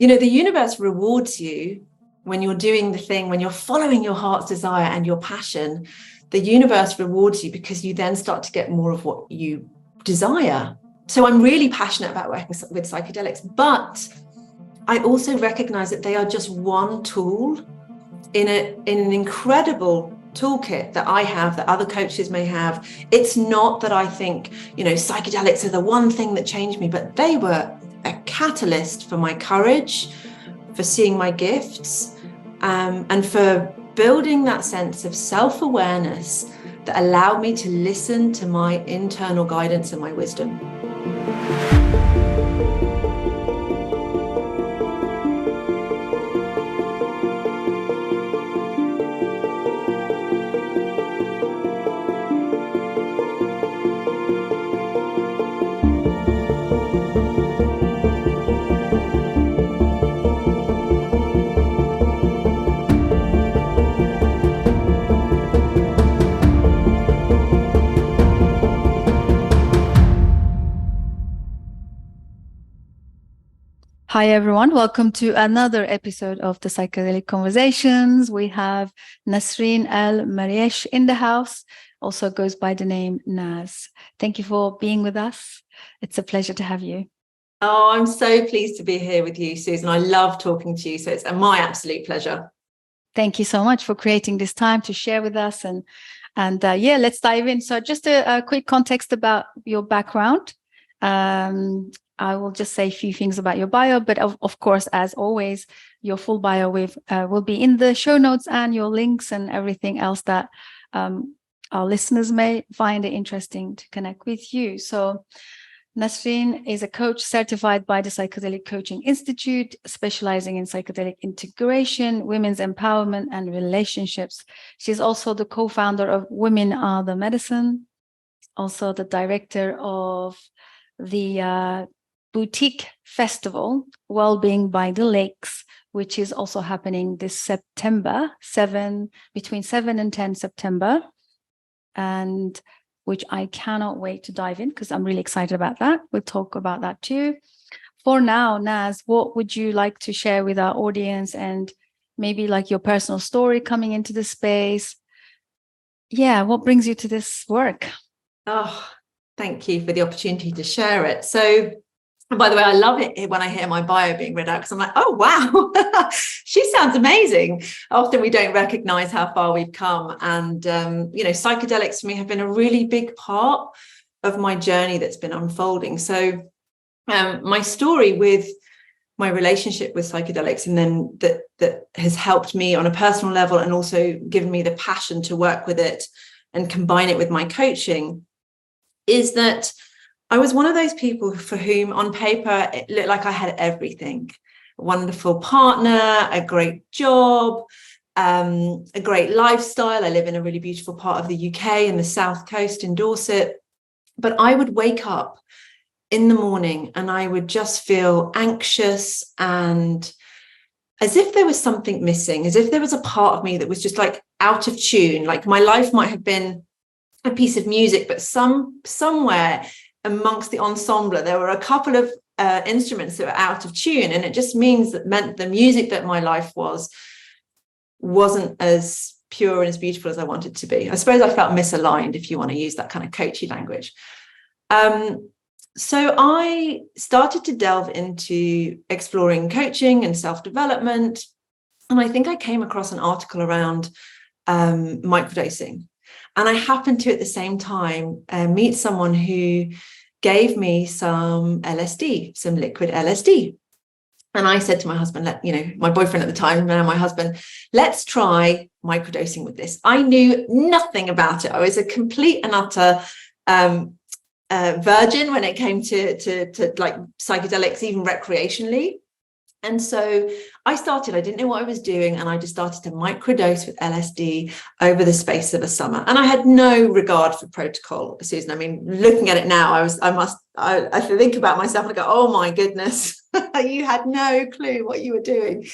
the universe rewards you when you're doing the thing, when you're following your heart's desire and your passion. The universe rewards you because you then start to get more of what you desire. So I'm really passionate about working with psychedelics, but I also recognize that they are just one tool in an incredible toolkit that I have, that other coaches may have. It's not that I think, psychedelics are the one thing that changed me, but they were a catalyst for my courage, for seeing my gifts, and for building that sense of self-awareness that allowed me to listen to my internal guidance and my wisdom. Hi, everyone. Welcome to another episode of the Psychedelic Conversations. We have Nasreen El-Mariesh in the house, also goes by the name Naz. Thank you for being with us. It's a pleasure to have you. Oh, I'm so pleased to be here with you, Susan. I love talking to you, so it's my absolute pleasure. Thank you so much for creating this time to share with us. And let's dive in. So just a quick context about your background. I will just say a few things about your bio, but of course, as always, your full bio will be in the show notes and your links and everything else that our listeners may find it interesting to connect with you. So Nasreen is a coach certified by the Psychedelic Coaching Institute, specialising in psychedelic integration, women's empowerment and relationships. She's also the co-founder of Women Are the Medicine, also the director of the boutique festival, Wellbeing By The Lakes, which is also happening this September, between 7 and 10 September, and which I cannot wait to dive in because I'm really excited about that. We'll talk about that too. For now, Naz, what would you like to share with our audience, and maybe like your personal story coming into the space? Yeah, what brings you to this work? Oh, thank you for the opportunity to share it. So, and by the way, I love it when I hear my bio being read out because I'm like, oh, wow, she sounds amazing. Often we don't recognize how far we've come. And, psychedelics for me have been a really big part of my journey that's been unfolding. So my story with my relationship with psychedelics, and then that has helped me on a personal level and also given me the passion to work with it and combine it with my coaching, is that I was one of those people for whom on paper it looked like I had everything: a wonderful partner, a great job, a great lifestyle. I live in a really beautiful part of the UK in the South Coast in Dorset. But I would wake up in the morning and I would just feel anxious and as if there was something missing, as if there was a part of me that was just like out of tune. Like my life might have been a piece of music, but somewhere amongst the ensemble there were a couple of instruments that were out of tune, and it just meant the music that my life wasn't as pure and as beautiful as I wanted to be. I suppose I felt misaligned, if you want to use that kind of coachy language. So I started to delve into exploring coaching and self-development, and I think I came across an article around microdosing. And I happened to, at the same time, meet someone who gave me some LSD, some liquid LSD. And I said to my husband, my boyfriend at the time, and my husband, let's try microdosing with this. I knew nothing about it. I was a complete and utter virgin when it came to like psychedelics, even recreationally. And so I didn't know what I was doing, and I just started to microdose with LSD over the space of a summer. And I had no regard for protocol, Susan. I mean, looking at it now, I think about myself and I go, oh my goodness, you had no clue what you were doing.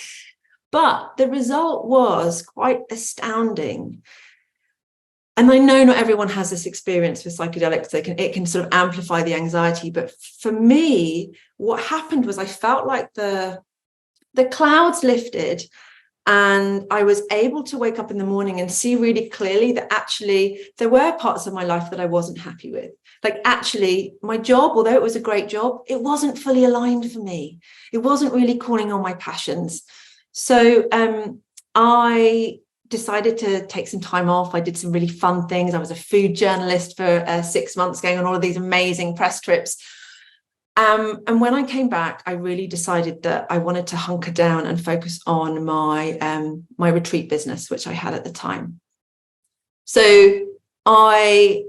But the result was quite astounding. And I know not everyone has this experience with psychedelics. It can sort of amplify the anxiety. But for me, what happened was I felt like the the clouds lifted, and I was able to wake up in the morning and see really clearly that actually there were parts of my life that I wasn't happy with. Like, actually, my job, although it was a great job, it wasn't fully aligned for me. It wasn't really calling on my passions. So I decided to take some time off. I did some really fun things. I was a food journalist for 6 months, going on all of these amazing press trips. And when I came back, I really decided that I wanted to hunker down and focus on my retreat business, which I had at the time. So I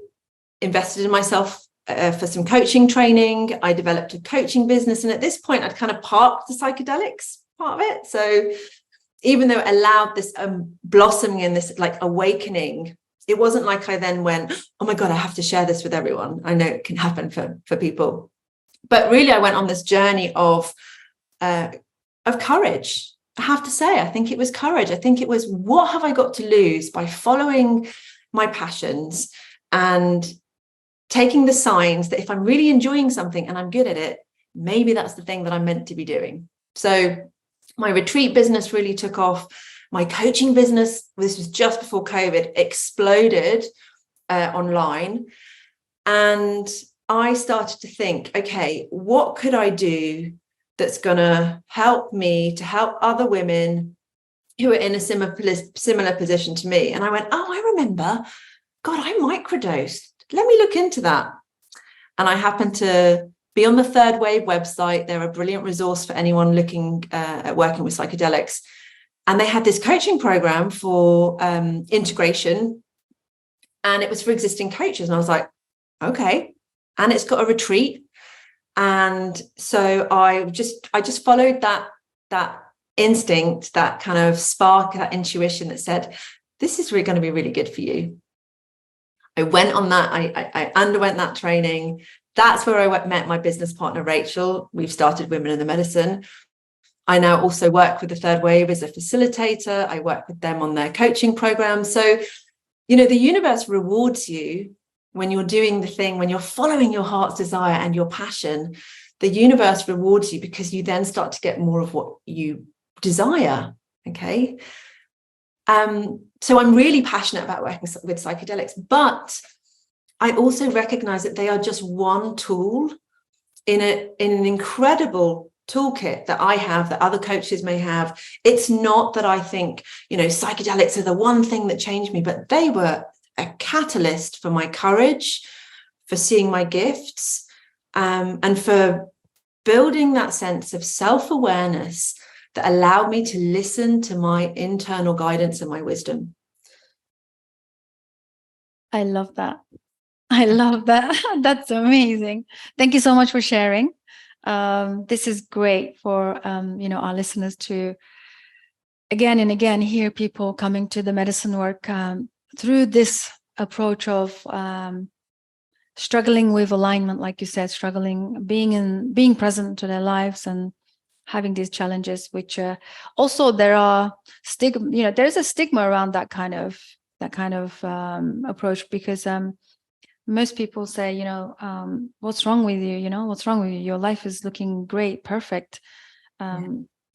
invested in myself for some coaching training. I developed a coaching business. And at this point, I'd kind of parked the psychedelics part of it. So even though it allowed this blossoming and this like awakening, it wasn't like I then went, oh my God, I have to share this with everyone. I know it can happen for people. But really, I went on this journey of courage. I have to say, I think it was courage. I think it was, what have I got to lose by following my passions and taking the signs that if I'm really enjoying something and I'm good at it, maybe that's the thing that I'm meant to be doing. So my retreat business really took off. My coaching business, this was just before COVID, exploded online. And I started to think, okay, what could I do that's going to help me to help other women who are in a similar position to me? And I went, oh, I remember, God, I microdosed. Let me look into that. And I happened to be on the Third Wave website. They're a brilliant resource for anyone looking at working with psychedelics. And they had this coaching program for integration. And it was for existing coaches. And I was like, okay. And it's got a retreat. And so I just followed that instinct, that kind of spark, that intuition that said, this is really going to be really good for you. I went on that. I underwent that training. That's where I met my business partner, Rachel. We've started Women in the Medicine. I now also work with the Third Wave as a facilitator. I work with them on their coaching program. So, the universe rewards you when you're doing the thing, when you're following your heart's desire and your passion. The universe rewards you because you then start to get more of what you desire. Okay. So I'm really passionate about working with psychedelics, but I also recognize that they are just one tool in an incredible toolkit that I have, that other coaches may have. It's not that I think, psychedelics are the one thing that changed me, but they were a catalyst for my courage, for seeing my gifts, and for building that sense of self-awareness that allowed me to listen to my internal guidance and my wisdom. I love that. That's amazing. Thank you so much for sharing. This is great for our listeners to again and again hear people coming to the medicine work through this approach of struggling with alignment, like you said, being present to their lives and having these challenges, which also there's a stigma around that kind of approach, because most people say, what's wrong with you? What's wrong with you? Your life is looking great, perfect.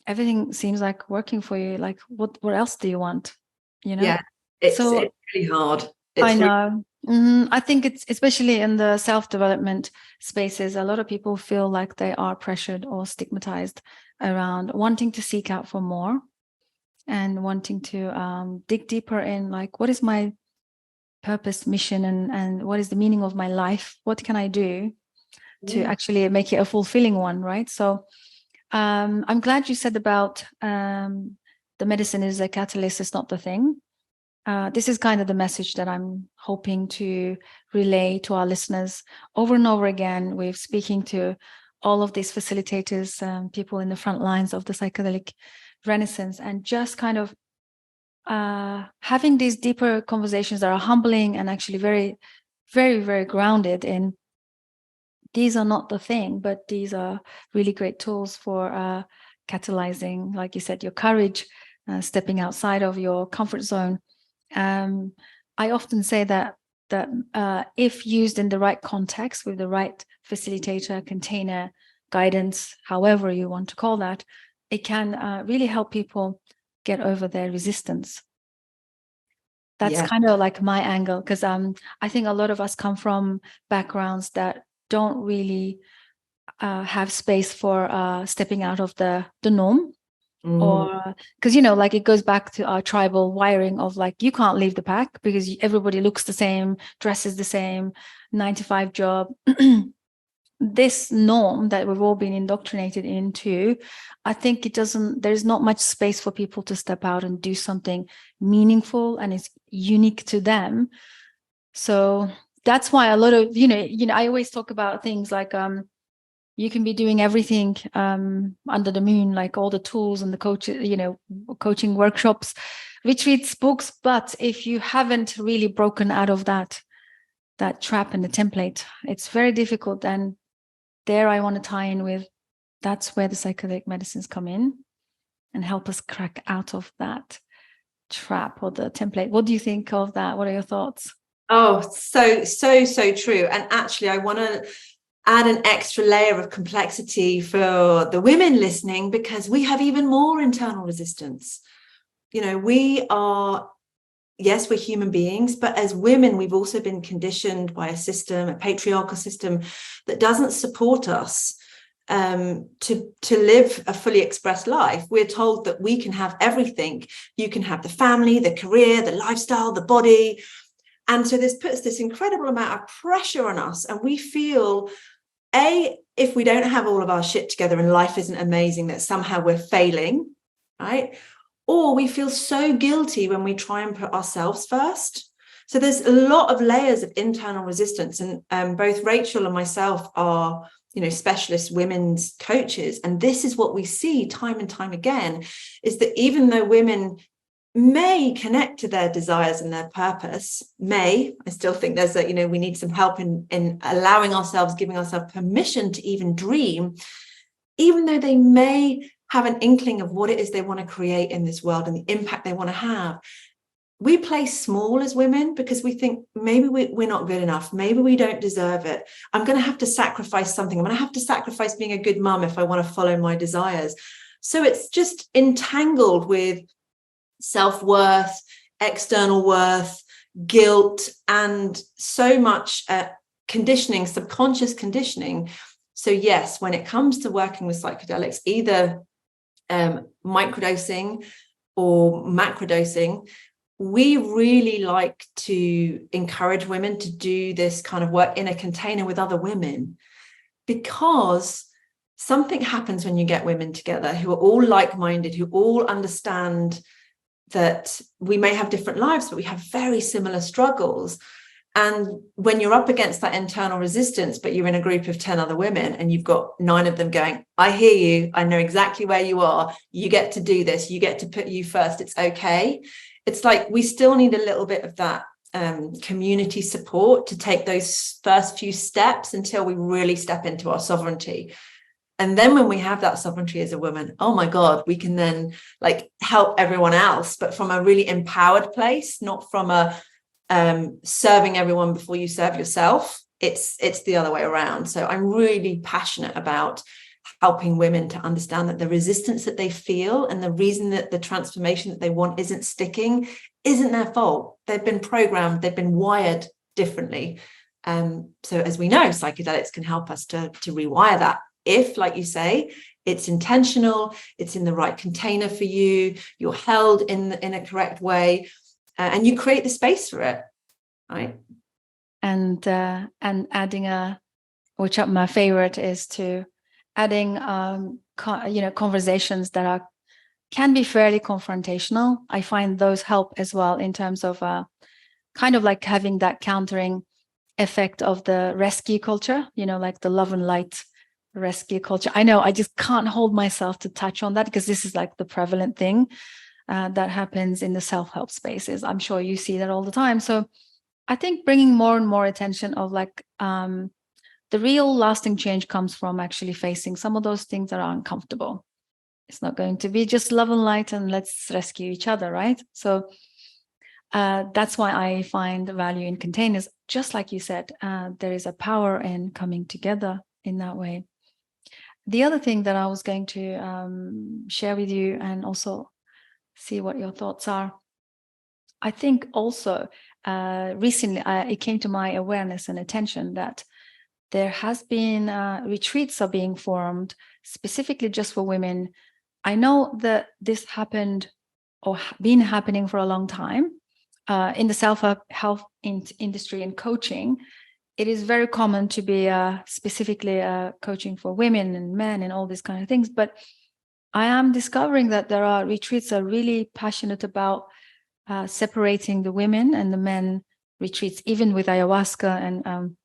Everything seems like working for you. Like, what else do you want? Yeah, it's really hard. I know. I think it's especially in the self-development spaces, a lot of people feel like they are pressured or stigmatized around wanting to seek out for more and wanting to dig deeper in, like, what is my purpose, mission, and what is the meaning of my life? What can I do to actually make it a fulfilling one, right? So I'm glad you said about the medicine is a catalyst, it's not the thing. This is kind of the message that I'm hoping to relay to our listeners over and over again with speaking to all of these facilitators, people in the front lines of the psychedelic renaissance, and just kind of having these deeper conversations that are humbling and actually very, very, very grounded in these are not the thing, but these are really great tools for catalyzing, like you said, your courage, stepping outside of your comfort zone. I often say that if used in the right context with the right facilitator, container, guidance, however you want to call that, it can really help people get over their resistance. That's kind of like my angle, because I think a lot of us come from backgrounds that don't really have space for stepping out of the norm. Or because, you know, like it goes back to our tribal wiring of like, you can't leave the pack because everybody looks the same, dresses the same, 9-to-5 job. This norm that we've all been indoctrinated into, I think there's not much space for people to step out and do something meaningful and it's unique to them. So that's why a lot of, you know, I always talk about things like, you can be doing everything under the moon, like all the tools and the coaching workshops, retreats, books. But if you haven't really broken out of that trap and the template, it's very difficult. And there I want to tie in with, that's where the psychedelic medicines come in and help us crack out of that trap or the template. What do you think of that? What are your thoughts? Oh, so true. And actually, I want to add an extra layer of complexity for the women listening, because we have even more internal resistance. You know, yes, we're human beings, but as women, we've also been conditioned by a patriarchal system that doesn't support us to live a fully expressed life. We're told that we can have everything. You can have the family, the career, the lifestyle, the body. And so this puts this incredible amount of pressure on us. And we feel, if we don't have all of our shit together and life isn't amazing, that somehow we're failing, right? Or we feel so guilty when we try and put ourselves first. So there's a lot of layers of internal resistance. And both Rachel and myself are, you know, specialist women's coaches. And this is what we see time and time again, is that even though women may connect to their desires and their purpose, I still think there's we need some help in allowing ourselves, giving ourselves permission to even dream, even though they may have an inkling of what it is they want to create in this world and the impact they want to have. We play small as women because we think maybe we're not good enough. Maybe we don't deserve it. I'm going to have to sacrifice something. I'm going to have to sacrifice being a good mum if I want to follow my desires. So it's just entangled with self-worth, external worth, guilt, and so much conditioning, subconscious conditioning. So yes, when it comes to working with psychedelics, either microdosing or macrodosing, we really like to encourage women to do this kind of work in a container with other women, because something happens when you get women together who are all like-minded, who all understand that we may have different lives, but we have very similar struggles. And when you're up against that internal resistance, but you're in a group of 10 other women and you've got 9 of them going, I hear you, I know exactly where you are, you get to do this, you get to put you first, it's okay. It's like we still need a little bit of that community support to take those first few steps until we really step into our sovereignty. And then when we have that sovereignty as a woman, oh my God, we can then like help everyone else, but from a really empowered place, not from a serving everyone before you serve yourself. It's the other way around. So I'm really passionate about helping women to understand that the resistance that they feel and the reason that the transformation that they want isn't sticking isn't their fault. They've been programmed, they've been wired differently. So as we know, psychedelics can help us to rewire that. If, like you say, it's intentional, it's in the right container for you, you're held in a correct way, and you create the space for it, right? And adding which my favorite is to adding conversations that can be fairly confrontational. I find those help as well in terms of kind of like having that countering effect of the rescue culture, like the love and light rescue culture. I know I just can't hold myself to touch on that because this is like the prevalent thing that happens in the self-help spaces. I'm sure you see that all the time. So I think bringing more and more attention of like the real lasting change comes from actually facing some of those things that are uncomfortable. It's not going to be just love and light and let's rescue each other, right? So that's why I find value in containers. Just like you said, there is a power in coming together in that way. the other thing that I was going to share with you and also see what your thoughts are. I think also recently it came to my awareness and attention that there has been retreats are being formed specifically just for women. I know that this happened or been happening for a long time in the self-help industry and coaching. It is very common to be specifically coaching for women and men and all these kind of things. But I am discovering that there are retreats that are really passionate about separating the women and the men retreats, even with ayahuasca and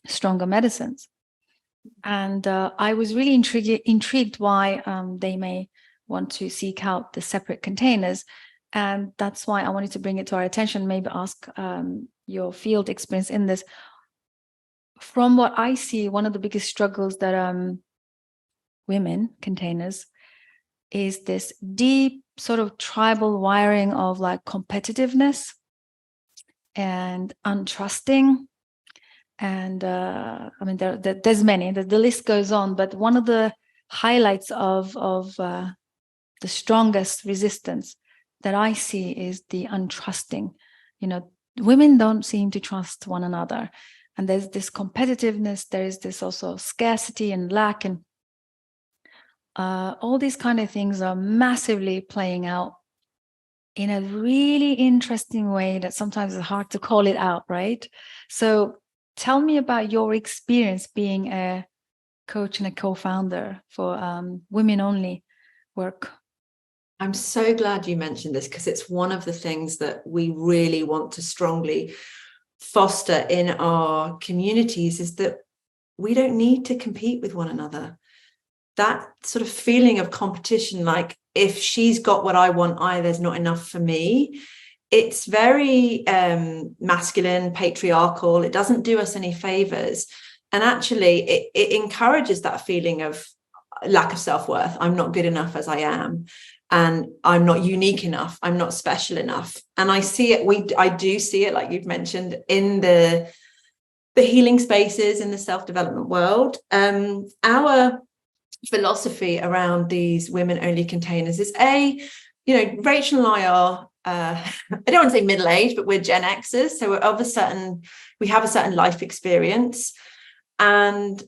stronger medicines. And I was really intrigued why they may want to seek out the separate containers. And that's why I wanted to bring it to our attention, maybe ask your field experience in this. From what I see, one of the biggest struggles that women containers is this deep sort of tribal wiring of like competitiveness and untrusting. And I mean, there's many, the list goes on, but one of the highlights of the strongest resistance that I see is the untrusting. You know, women don't seem to trust one another. And there's this competitiveness, there is this also scarcity and lack, and all these kind of things are massively playing out in a really interesting way that sometimes it's hard to call it out, right? So tell me about your experience being a coach and a co-founder for women-only work. I'm so glad you mentioned this, because it's one of the things that we really want to strongly foster in our communities, is that we don't need to compete with one another. That sort of feeling of competition, like if she's got what I want, there's not enough for me. It's very masculine, patriarchal. It doesn't do us any favors. And actually, it encourages that feeling of lack of self-worth. I'm not good enough as I am. And I'm not unique enough. I'm not special enough. And I see it. I do see it, like you've mentioned, in the healing spaces in the self-development world. Our philosophy around these women-only containers is Rachel and I are, I don't want to say middle-aged, but we're Gen Xers. So we have a certain life experience. And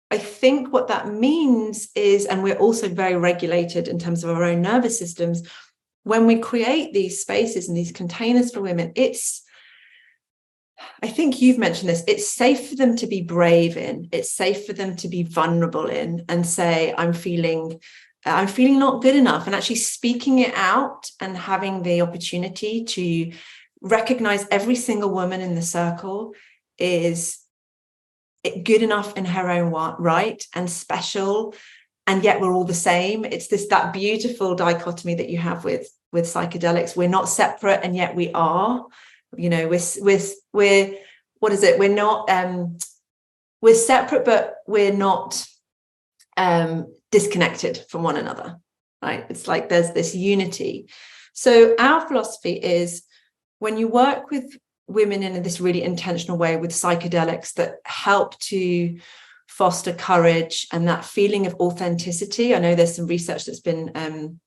I think what that means is, and we're also very regulated in terms of our own nervous systems, when we create these spaces and these containers for women, I think you've mentioned this, it's safe for them to be brave in, it's safe for them to be vulnerable in and say, I'm feeling not good enough, and actually speaking it out and having the opportunity to recognize every single woman in the circle is good enough in her own right and special, and yet we're all the same. It's that beautiful dichotomy that you have with psychedelics. We're not separate, and yet we are. You know, we're what is it? We're not we're separate, but we're not disconnected from one another. Right? It's like there's this unity. So our philosophy is, when you work with women in this really intentional way with psychedelics that help to foster courage and that feeling of authenticity. I know there's some research that's been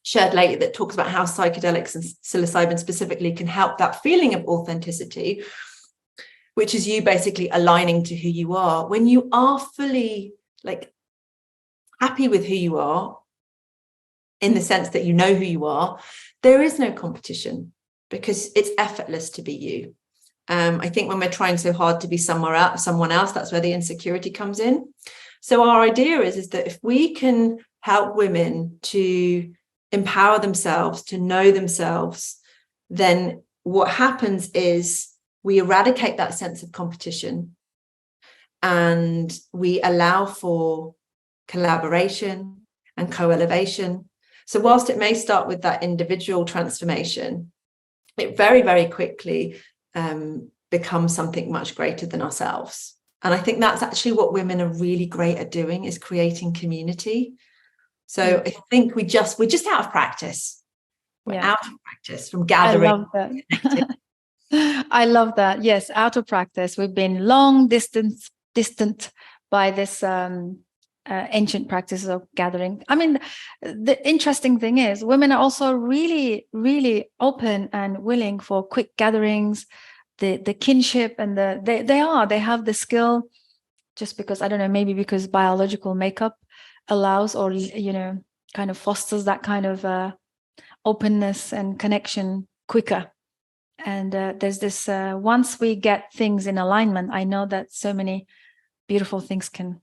shared lately that talks about how psychedelics and psilocybin specifically can help that feeling of authenticity, which is you basically aligning to who you are. When you are fully happy with who you are, in the sense that you know who you are, there is no competition, because it's effortless to be you. I think when we're trying so hard to be someone else, that's where the insecurity comes in. So our idea is that if we can help women to empower themselves, to know themselves, then what happens is we eradicate that sense of competition and we allow for collaboration and co-elevation. So whilst it may start with that individual transformation, it very, very quickly becomes something much greater than ourselves. And I think that's actually what women are really great at doing, is creating community. So I think we're just out of practice. We're out of practice from gathering. I love that. I love that. Yes, out of practice. We've been long distant by this ancient practices of gathering. I mean, the interesting thing is women are also really, really open and willing for quick gatherings, the kinship, and they have the skill, just because, I don't know, maybe because biological makeup allows, or, kind of fosters that kind of openness and connection quicker. And there's this, once we get things in alignment, I know that so many beautiful things can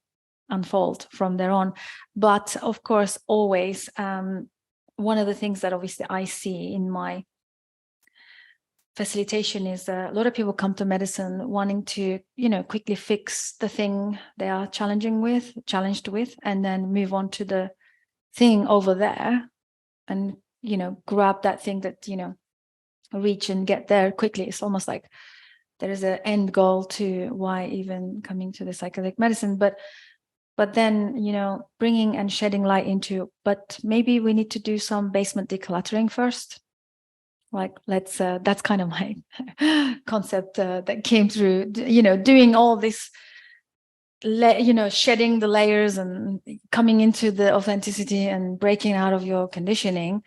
unfold from there on. But of course, always, one of the things that obviously I see in my facilitation is a lot of people come to medicine wanting to, quickly fix the thing they are challenged with, and then move on to the thing over there, and, grab that thing that, reach and get there quickly. It's almost like there is an end goal to why even coming to the psychedelic medicine. But then, bringing and shedding light into, but maybe we need to do some basement decluttering first. Like, let's, that's kind of my concept that came through, doing all this, shedding the layers and coming into the authenticity and breaking out of your conditioning.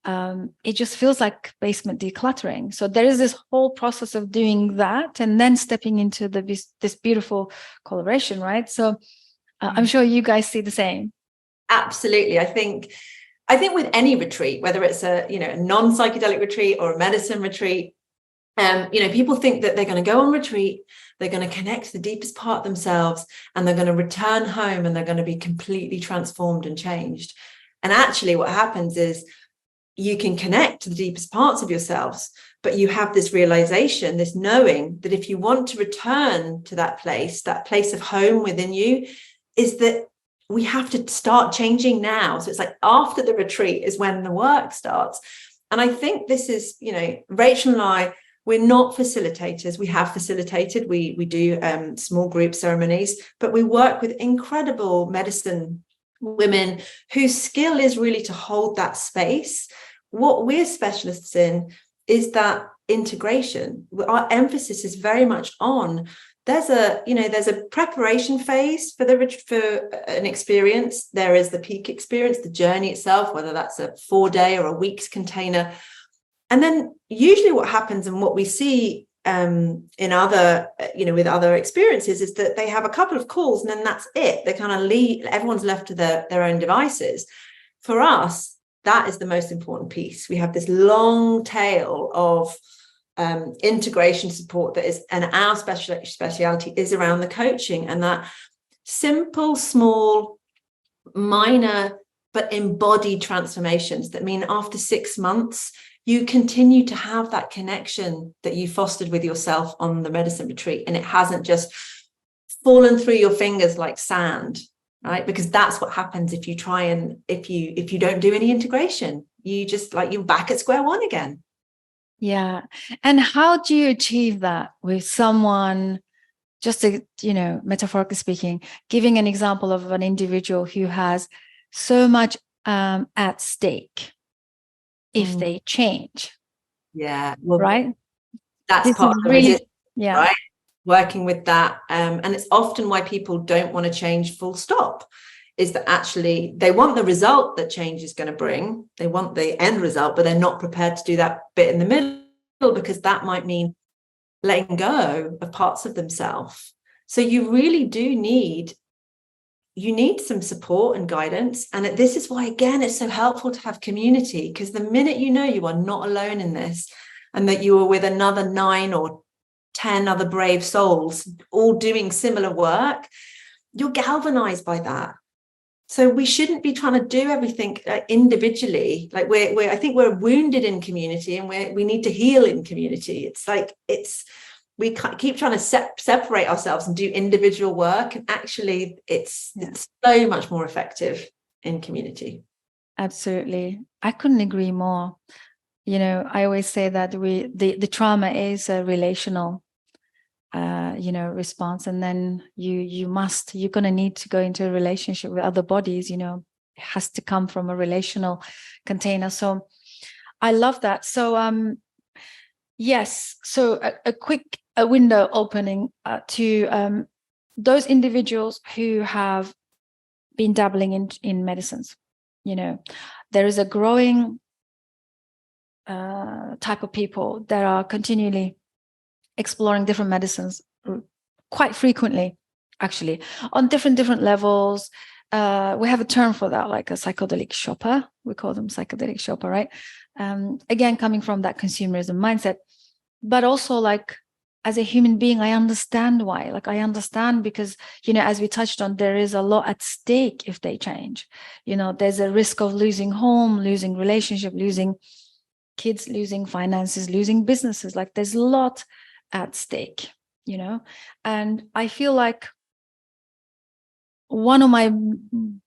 It just feels like basement decluttering. So there is this whole process of doing that and then stepping into this beautiful collaboration, right? So I'm sure you guys see the same. Absolutely. I think with any retreat, whether it's a non-psychedelic retreat or a medicine retreat, people think that they're going to go on retreat, they're going to connect to the deepest part of themselves, and they're going to return home and they're going to be completely transformed and changed. And actually what happens is you can connect to the deepest parts of yourselves, but you have this realization, this knowing that if you want to return to that place of home within you, is that we have to start changing now. So it's like after the retreat is when the work starts. And I think this is, Rachel and I, we're not facilitators. We have facilitated. We do small group ceremonies, but we work with incredible medicine women whose skill is really to hold that space. What we're specialists in is that integration. Our emphasis is very much on, there's a preparation phase for an experience. There is the peak experience, the journey itself, whether that's a 4-day or a week's container. And then usually what happens and what we see in other, with other experiences, is that they have a couple of calls and then that's it. They kind of leave, everyone's left to their own devices. For us, that is the most important piece. We have this long tail of integration support that is, and our speciality is around the coaching, and that simple, small, minor, but embodied transformations that mean after 6 months, you continue to have that connection that you fostered with yourself on the medicine retreat. And it hasn't just fallen through your fingers like sand, right? Because that's what happens if you try and if you don't do any integration, you just you're back at square one again. Yeah. And how do you achieve that with someone, just to, metaphorically speaking, giving an example of an individual who has so much at stake if they change? Yeah. Well, right. That's this part of the resistance, yeah. right? Working with that. And it's often why people don't want to change full stop, is that actually they want the result that change is going to bring. They want the end result, but they're not prepared to do that bit in the middle, because that might mean letting go of parts of themselves. So you really do need some support and guidance. And this is why, again, it's so helpful to have community, because the minute you are not alone in this, and that you are with another 9 or 10 other brave souls all doing similar work, you're galvanized by that. So we shouldn't be trying to do everything individually. Like I think we're wounded in community, and we need to heal in community. We keep trying to separate ourselves and do individual work, and actually it's so much more effective in community. Absolutely. I couldn't agree more. I always say that the trauma is a relational response, and then you're going to need to go into a relationship with other bodies. It has to come from a relational container. So I love that. So yes, so a quick window opening to those individuals who have been dabbling in medicines. You know, there is a growing type of people that are continually exploring different medicines quite frequently, actually, on different levels. We have a term for that, like a psychedelic shopper. We call them psychedelic shopper, right? Again, coming from that consumerism mindset, but also like as a human being, I understand why. Like I understand because, you know, as we touched on, there is a lot at stake if they change. You know, there's a risk of losing home, losing relationship, losing kids, losing finances, losing businesses. Like there's a lot at stake, you know. And I feel like one of my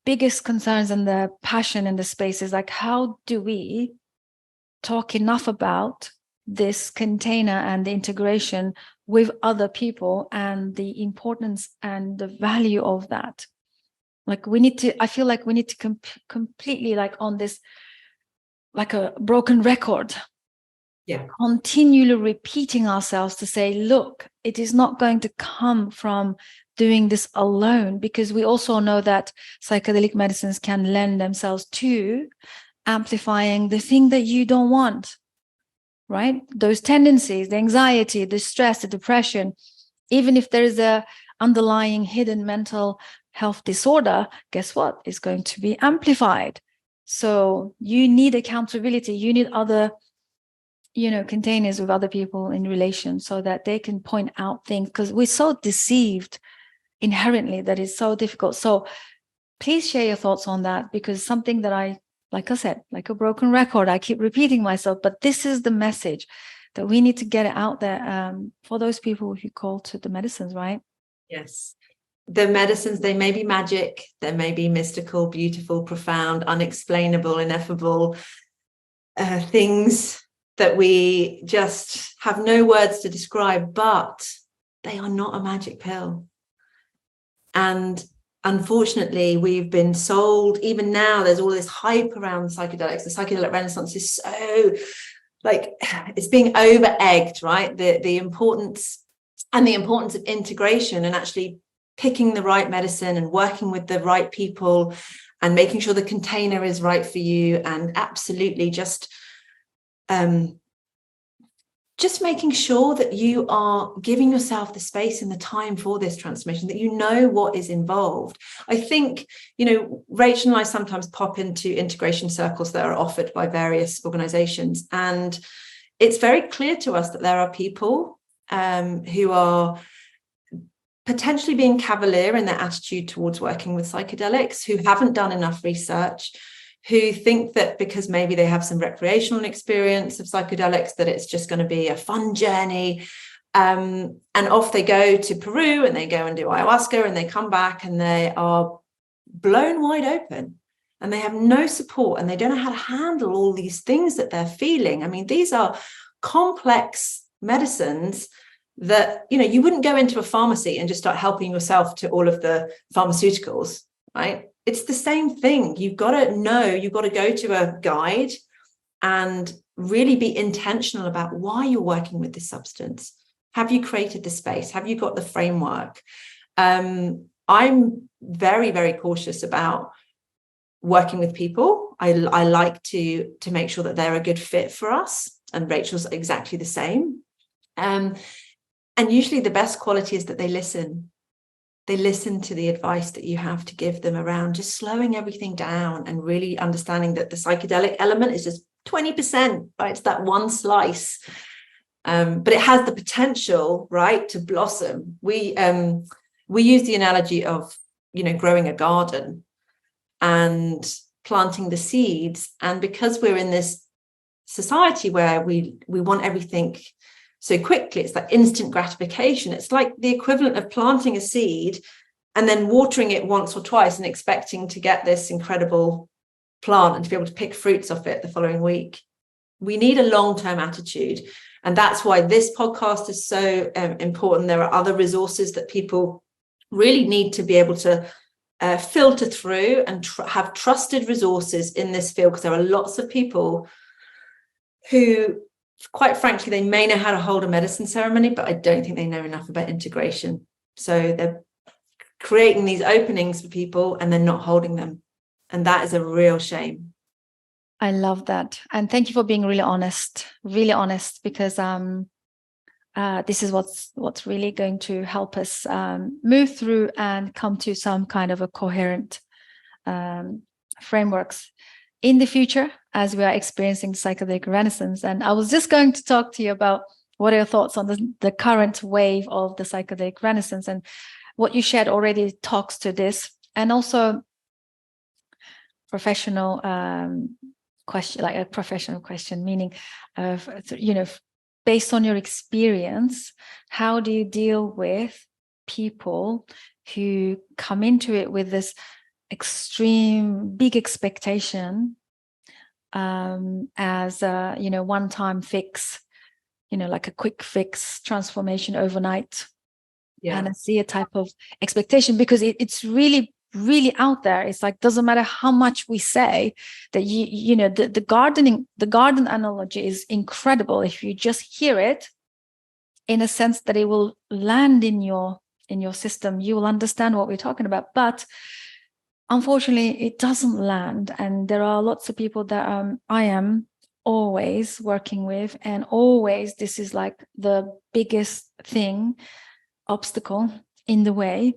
biggest concerns and the passion in the space is like, how do we talk enough about this container and the integration with other people and the importance and the value of that? Like we need to, I feel like we need to completely, like on this, like a broken record, continually repeating ourselves to say, look, it is not going to come from doing this alone, because we also know that psychedelic medicines can lend themselves to amplifying the thing that you don't want, right? Those tendencies, the anxiety, the stress, the depression. Even if there is a underlying hidden mental health disorder, guess what? It's going to be amplified. So you need accountability. You need other, you know, containers with other people in relation so that they can point out things, because we're so deceived inherently that it's so difficult. So please share your thoughts on that, because something that I, like I said, like a broken record, I keep repeating myself, but this is the message that we need to get it out there for those people who call to the medicines, right? Yes. The medicines, they may be magic, they may be mystical, beautiful, profound, unexplainable, ineffable things that we just have no words to describe, but they are not a magic pill. And unfortunately, we've been sold, even now, there's all this hype around psychedelics. The psychedelic renaissance is so, like, it's being over-egged, right? The importance of integration and actually picking the right medicine and working with the right people and making sure the container is right for you, and absolutely just making sure that you are giving yourself the space and the time for this transformation, that you know what is involved. I think, you know, Rachel and I sometimes pop into integration circles that are offered by various organizations, and it's very clear to us that there are people who are potentially being cavalier in their attitude towards working with psychedelics, who haven't done enough research, who think that because maybe they have some recreational experience of psychedelics, that it's just going to be a fun journey. And off they go to Peru and they go and do ayahuasca, and they come back and they are blown wide open and they have no support and they don't know how to handle all these things that they're feeling. I mean, these are complex medicines that, you know, you wouldn't go into a pharmacy and just start helping yourself to all of the pharmaceuticals, right? It's the same thing. You've got to know, you've got to go to a guide and really be intentional about why you're working with this substance. Have you created the space? Have you got the framework? I'm very, very cautious about working with people. I like to make sure that they're a good fit for us, and Rachel's exactly the same. And usually the best quality is that they listen. They listen to the advice that you have to give them around just slowing everything down and really understanding that the psychedelic element is just 20%, right? It's that one slice. But it has the potential, right, to blossom. We use the analogy of, you know, growing a garden and planting the seeds. And because we're in this society where we want everything so quickly, it's like instant gratification. It's like the equivalent of planting a seed and then watering it once or twice and expecting to get this incredible plant and to be able to pick fruits off it the following week. We need a long-term attitude. And that's why this podcast is so important. There are other resources that people really need to be able to filter through and have trusted resources in this field, because there are lots of people who, quite frankly, they may know how to hold a medicine ceremony, but I don't think they know enough about integration. So they're creating these openings for people and then not holding them. And that is a real shame. I love that. And thank you for being really honest, because this is what's really going to help us move through and come to some kind of a coherent frameworks in the future as we are experiencing psychedelic renaissance. And I was just going to talk to you about what are your thoughts on the current wave of the psychedelic renaissance, and what you shared already talks to this, and also professional question, like a professional question, meaning of, based on your experience, how do you deal with people who come into it with this extreme big expectation as a one-time fix, like a quick fix transformation overnight? And I see a type of expectation, because it's really out there. It's like, doesn't matter how much we say that the garden analogy is incredible. If you just hear it in a sense that it will land in your system, you will understand what we're talking about. But unfortunately, it doesn't land. And there are lots of people that I am always working with, and always this is like the biggest obstacle in the way.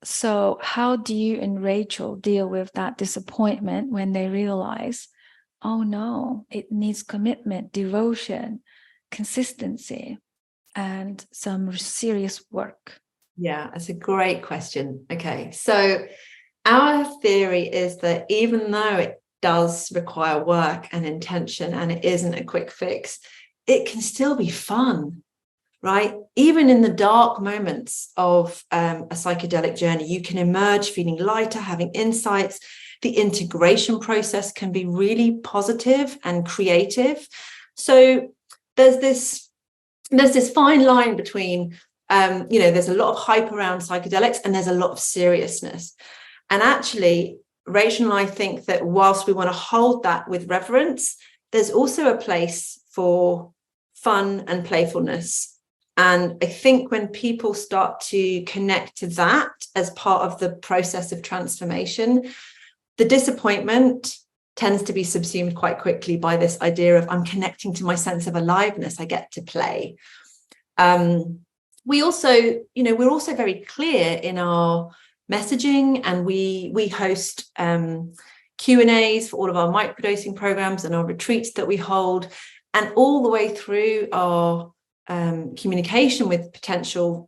So how do you and Rachel deal with that disappointment when they realize, oh no, it needs commitment, devotion, consistency, and some serious work? Yeah, that's a great question. Okay, so our theory is that even though it does require work and intention, and it isn't a quick fix, it can still be fun, right? Even in the dark moments of a psychedelic journey, you can emerge feeling lighter, having insights. The integration process can be really positive and creative. So there's this fine line between, there's a lot of hype around psychedelics and there's a lot of seriousness. And actually, Rachel and I think that whilst we want to hold that with reverence, there's also a place for fun and playfulness. And I think when people start to connect to that as part of the process of transformation, the disappointment tends to be subsumed quite quickly by this idea of, I'm connecting to my sense of aliveness, I get to play. We're also very clear in our messaging, and we host Q&As for all of our microdosing programs and our retreats that we hold, and all the way through our communication with potential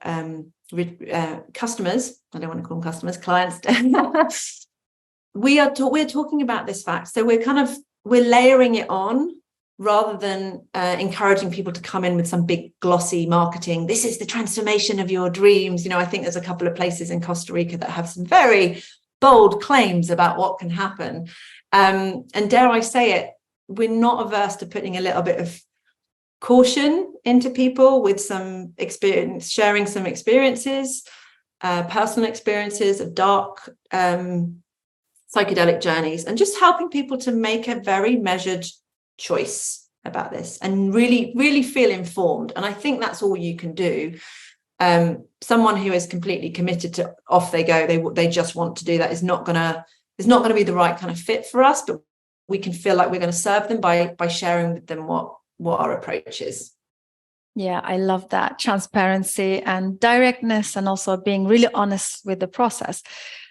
customers. I don't want to call them customers, clients. We're talking about this fact. So we're layering it on, rather than encouraging people to come in with some big glossy marketing. This is the transformation of your dreams. I think there's a couple of places in Costa Rica that have some very bold claims about what can happen. And dare I say it, we're not averse to putting a little bit of caution into people with some experience, sharing some experiences, personal experiences of dark psychedelic journeys, and just helping people to make a very measured choice about this and really feel informed. And I think that's all you can do. Someone who is completely committed to off they go, they just want to do that, is not gonna be the right kind of fit for us. But we can feel like we're going to serve them by sharing with them what our approach is. Yeah, I love that transparency and directness, and also being really honest with the process.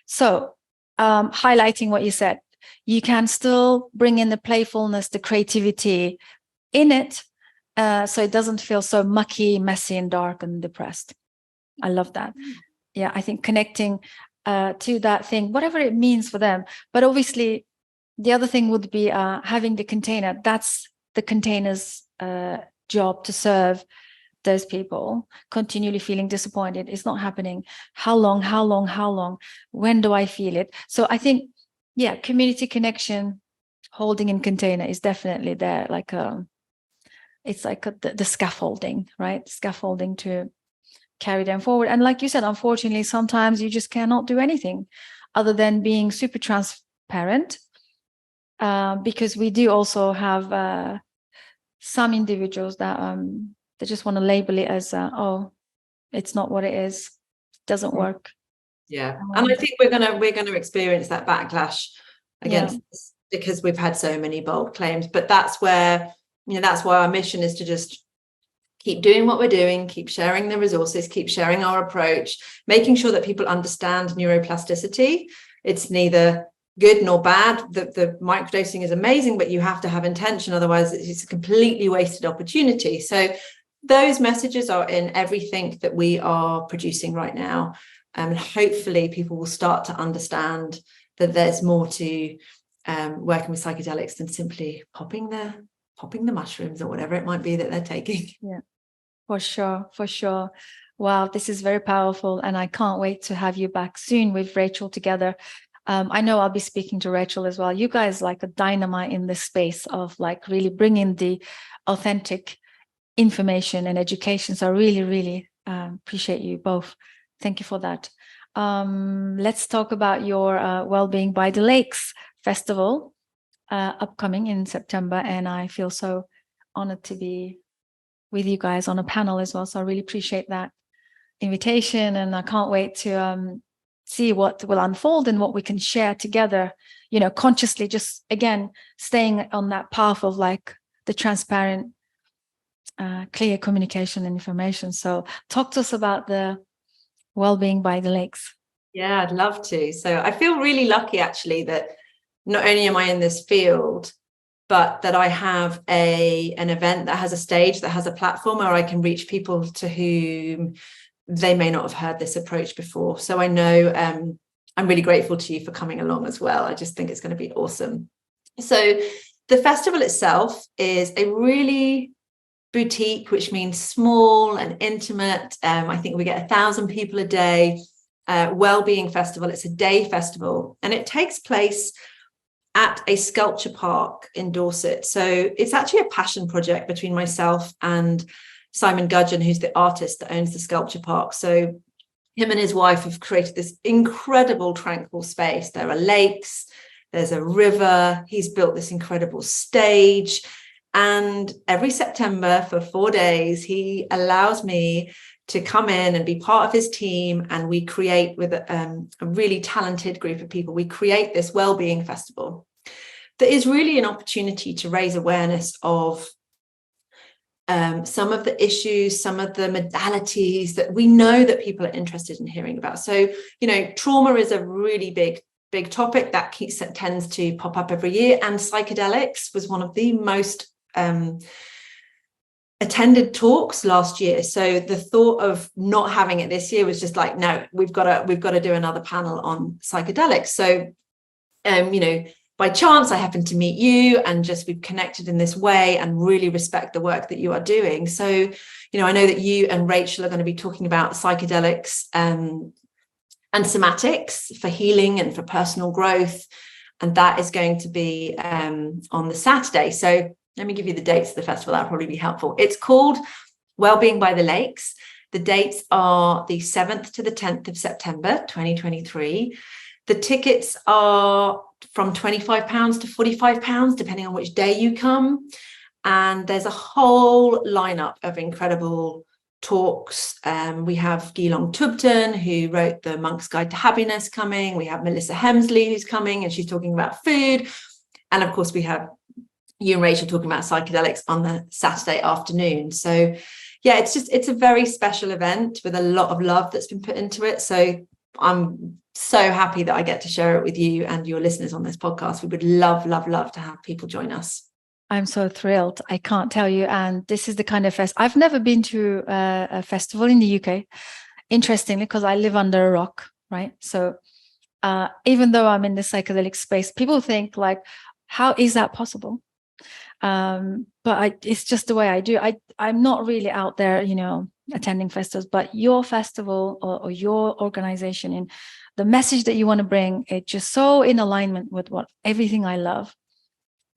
So highlighting what you said, you can still bring in the playfulness, the creativity in it, so it doesn't feel so mucky, messy, and dark and depressed. I love that. Yeah, I think connecting to that thing, whatever it means for them. But obviously, the other thing would be having the container. That's the container's job, to serve those people continually feeling disappointed. It's not happening. How long? When do I feel it? So I think, yeah, community connection, holding in container is definitely there. Like it's like the scaffolding, right? Scaffolding to carry them forward. And like you said, unfortunately, sometimes you just cannot do anything other than being super transparent, because we do also have some individuals that they just want to label it as, oh, it's not what it is, doesn't work. Yeah. And I think we're gonna experience that backlash against this because we've had so many bold claims. But that's where, that's why our mission is to just keep doing what we're doing, keep sharing the resources, keep sharing our approach, making sure that people understand neuroplasticity. It's neither good nor bad. The microdosing is amazing, but you have to have intention. Otherwise, it's a completely wasted opportunity. So those messages are in everything that we are producing right now. And hopefully people will start to understand that there's more to working with psychedelics than simply popping the mushrooms or whatever it might be that they're taking. Yeah, for sure. Wow, this is very powerful, and I can't wait to have you back soon with Rachel together. I know I'll be speaking to Rachel as well. You guys like a dynamite in this space of like really bringing the authentic information and education. So I really appreciate you both. Thank you for that. Let's talk about your Wellbeing by the Lakes festival upcoming in September, and I feel so honored to be with you guys on a panel as well. So I really appreciate that invitation, and I can't wait to see what will unfold and what we can share together, consciously, just again staying on that path of like the transparent, clear communication and information. So talk to us about the Wellbeing by the Lakes. Yeah, I'd love to. So I feel really lucky actually that not only am I in this field, but that I have an event that has a stage, that has a platform where I can reach people to whom they may not have heard this approach before. So I know I'm really grateful to you for coming along as well. I just think it's going to be awesome. So the festival itself is a really boutique, which means small and intimate. I think we get 1,000 people a day. Wellbeing festival. It's a day festival, and it takes place at a sculpture park in Dorset. So it's actually a passion project between myself and Simon Gudgeon, who's the artist that owns the sculpture park. So him and his wife have created this incredible tranquil space. There are lakes, there's a river. He's built this incredible stage. And every September for 4 days, he allows me to come in and be part of his team. And we create with a really talented group of people, we create this wellbeing festival that is really an opportunity to raise awareness of some of the issues, some of the modalities that we know that people are interested in hearing about. So, trauma is a really big topic that tends to pop up every year. And psychedelics was one of the most attended talks last year. So the thought of not having it this year was just like, no, we've got to do another panel on psychedelics. So, by chance, I happened to meet you, and just we've connected in this way and really respect the work that you are doing. So, I know that you and Rachel are going to be talking about psychedelics and somatics for healing and for personal growth. And that is going to be on the Saturday. So let me give you the dates of the festival. That'll probably be helpful. It's called Wellbeing by the Lakes. The dates are the 7th to the 10th of September, 2023. The tickets are from £25 to £45, depending on which day you come. And there's a whole lineup of incredible talks. We have Geelong Tubton, who wrote The Monk's Guide to Happiness, coming. We have Melissa Hemsley, who's coming, and she's talking about food. And of course, we have you and Rachel talking about psychedelics on the Saturday afternoon. So yeah, it's a very special event with a lot of love that's been put into it. So I'm so happy that I get to share it with you and your listeners on this podcast. We would love to have people join us. I'm so thrilled. I can't tell you. And this is the kind of I've never been to a festival in the UK, interestingly, because I live under a rock, right? So even though I'm in the psychedelic space, people think like, how is that possible? But it's just the way I do. I'm not really out there, attending festivals, but your festival or your organization and the message that you want to bring, it's just so in alignment with everything I love.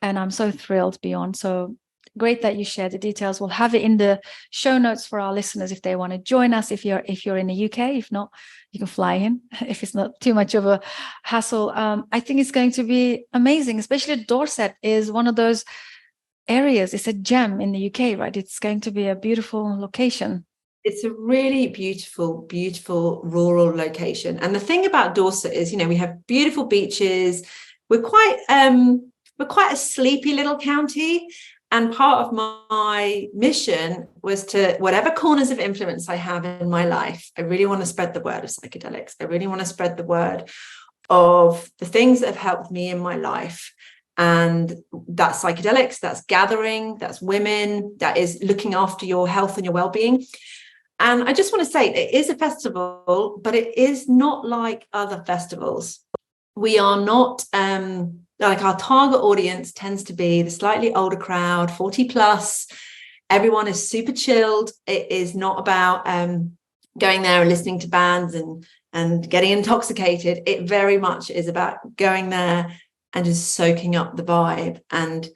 And I'm so thrilled beyond. So great that you shared the details. We'll have it in the show notes for our listeners if they want to join us. If you're in the UK, if not, you can fly in if it's not too much of a hassle. I think it's going to be amazing, especially Dorset is one of those areas. It's a gem in the UK, right? It's going to be a beautiful location. It's a really beautiful, beautiful rural location. And the thing about Dorset is, we have beautiful beaches. We're quite a sleepy little county. And part of my mission was to, whatever corners of influence I have in my life, I really want to spread the word of psychedelics. I really want to spread the word of the things that have helped me in my life. And that's psychedelics, that's gathering, that's women, that is looking after your health and your well-being. And I just want to say, it is a festival, but it is not like other festivals. We are not, like, our target audience tends to be the slightly older crowd, 40 plus. Everyone is super chilled. It is not about going there and listening to bands and getting intoxicated. It very much is about going there and just soaking up the vibe and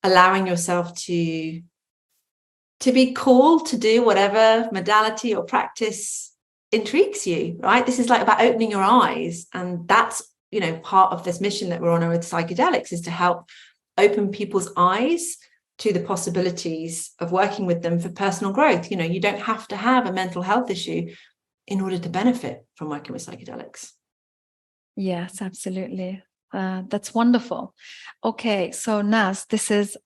allowing yourself to be called to do whatever modality or practice intrigues you, right? This is like about opening your eyes. And that's, part of this mission that we're on with psychedelics, is to help open people's eyes to the possibilities of working with them for personal growth. You don't have to have a mental health issue in order to benefit from working with psychedelics. Yes, absolutely. That's wonderful. Okay, so Naz, this is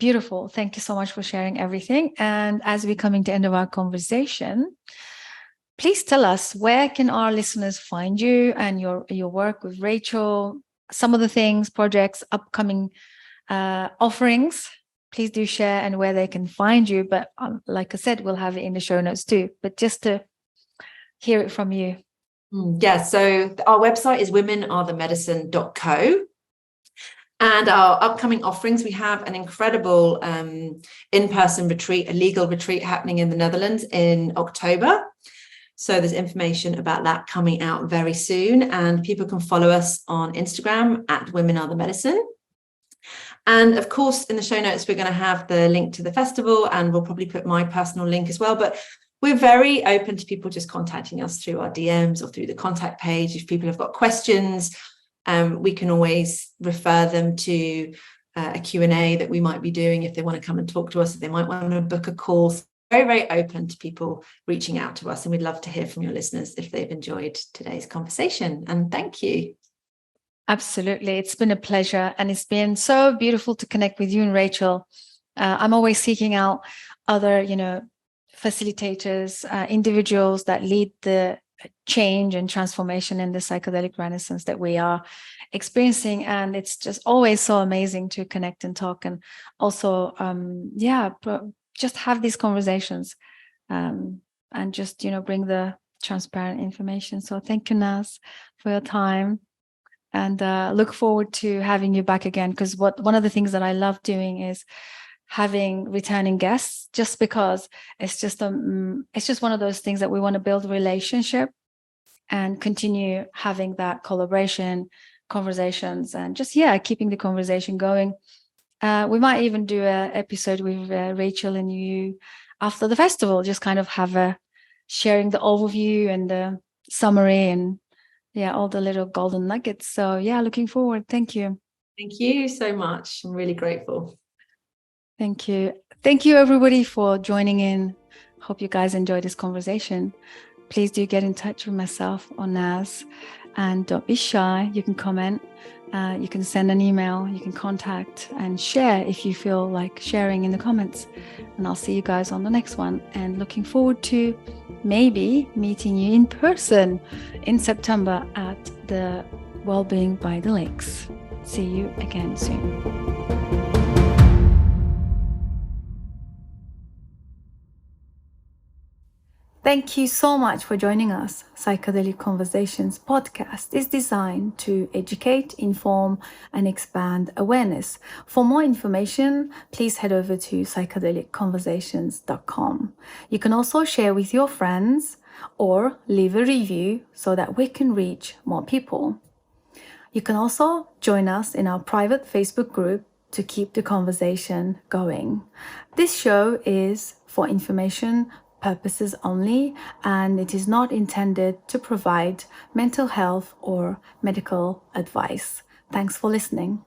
beautiful. Thank you so much for sharing everything. And as we're coming to the end of our conversation, please tell us, where can our listeners find you and your work with Rachel, some of the things, projects, upcoming offerings. Please do share, and where they can find you. But like I said, we'll have it in the show notes too. But just to hear it from you. Yeah, so our website is womenarethemedicine.co. And our upcoming offerings, we have an incredible in-person retreat, a legal retreat happening in the Netherlands in October. So there's information about that coming out very soon. And people can follow us on Instagram at Women Are The Medicine. And of course, in the show notes, we're going to have the link to the festival, and we'll probably put my personal link as well. But we're very open to people just contacting us through our DMs or through the contact page. If people have got questions, we can always refer them to a Q&A that we might be doing if they want to come and talk to us, if they might want to book a call. Very, very open to people reaching out to us. And we'd love to hear from your listeners if they've enjoyed today's conversation. And thank you. Absolutely. It's been a pleasure. And it's been so beautiful to connect with you and Rachel. I'm always seeking out other, facilitators, individuals that lead the change and transformation in the psychedelic renaissance that we are experiencing. And it's just always so amazing to connect and talk, and also, just have these conversations and just, bring the transparent information. So thank you, Naz, for your time. And look forward to having you back again, because one of the things that I love doing is having returning guests, just because it's just one of those things that we want to build a relationship and continue having that collaboration, conversations, and just keeping the conversation going. We might even do an episode with Rachel and you after the festival, just kind of have a sharing the overview and the summary and all the little golden nuggets. So looking forward. Thank you. Thank you so much. I'm really grateful. Thank you. Thank you, everybody, for joining in. Hope you guys enjoyed this conversation. Please do get in touch with myself or Naz, and don't be shy. You can comment, you can send an email, you can contact and share if you feel like sharing in the comments. And I'll see you guys on the next one, and looking forward to maybe meeting you in person in September at the Wellbeing by the Lakes. See you again soon. Thank you so much for joining us. Psychedelic Conversations podcast is designed to educate, inform, and expand awareness. For more information, please head over to psychedelicconversations.com. You can also share with your friends or leave a review so that we can reach more people. You can also join us in our private Facebook group to keep the conversation going. This show is for information purposes only, and it is not intended to provide mental health or medical advice. Thanks for listening.